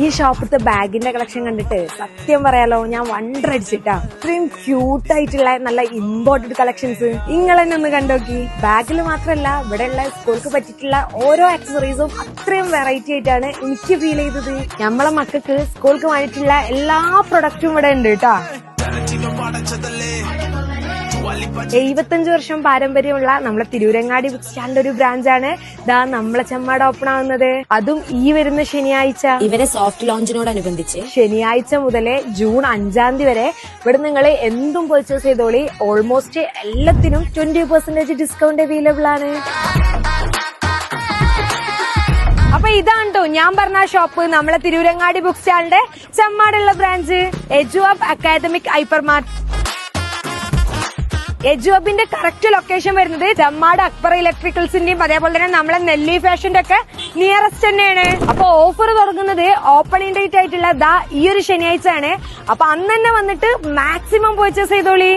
ഈ ഷോപ്പിലത്തെ ബാഗിന്റെ കളക്ഷൻ കണ്ടിട്ട് സത്യം പറയാലോ ഞാൻ വണ്ടർ അടിച്ചിട്ടാ. ഇത്രയും ക്യൂട്ട് ആയിട്ടുള്ള നല്ല ഇമ്പോർട്ടഡ് കളക്ഷൻസ് നിങ്ങൾ തന്നെ ഒന്ന് കണ്ടോക്കി. ബാഗിൽ മാത്രല്ല ഇവിടെയുള്ള സ്കൂൾക്ക് പറ്റിയിട്ടുള്ള ഓരോ ആക്സസറീസും അത്രയും വെറൈറ്റി ആയിട്ടാണ് എനിക്ക് ഫീൽ ചെയ്തത്. നമ്മളെ മക്കൾക്ക് സ്കൂൾക്ക് വേണ്ടിയിട്ടുള്ള എല്ലാ പ്രൊഡക്റ്റും ഇവിടെ ഉണ്ട് കേട്ടോ. 75 വർഷം പാരമ്പര്യമുള്ള നമ്മളെ തിരൂരങ്ങാടി ബുക്ക് സ്റ്റാളിന്റെ ഒരു ബ്രാഞ്ചാണ് ദാ നമ്മളെ ചെമ്മാട് ഓപ്പൺ ആവുന്നത്. അതും ഈ വരുന്ന ശനിയാഴ്ച. ഇവരെ സോഫ്റ്റ് ലോഞ്ചിനോടനുബന്ധിച്ച് ശനിയാഴ്ച മുതൽ ജൂൺ 5 വരെ ഇവിടെ നിങ്ങൾ എന്തും പർച്ചേസ് ചെയ്തോളി. ഓൾമോസ്റ്റ് എല്ലാത്തിനും 20% ഡിസ്കൗണ്ട് അവൈലബിൾ ആണ്. അപ്പൊ ഇതാണ്ടോ ഞാൻ പറഞ്ഞ ഷോപ്പ് നമ്മളെ തിരൂരങ്ങാടി ബുക്ക് സ്റ്റാളിന്റെ ചെമ്മാടുള്ള branch Eduab academic hyper mart. എജുഅബിന്റെ കറക്റ്റ് ലൊക്കേഷൻ വരുന്നത് ചെമ്മാട് അക്ബർ ഇലക്ട്രിക്കൽസിന്റെയും അതേപോലെ തന്നെ നമ്മളെ നെല്ലി ഫാഷന്റെ ഒക്കെ നിയറസ്റ്റ് തന്നെയാണ്. അപ്പൊ ഓഫർ തുടങ്ങുന്നത് ഓപ്പണിംഗ് ഡേറ്റ് ആയിട്ടുള്ള ഈ ഒരു ശനിയാഴ്ച ആണ്. അപ്പൊ അന്ന് തന്നെ വന്നിട്ട് മാക്സിമം പർച്ചേസ് ചെയ്തോളി.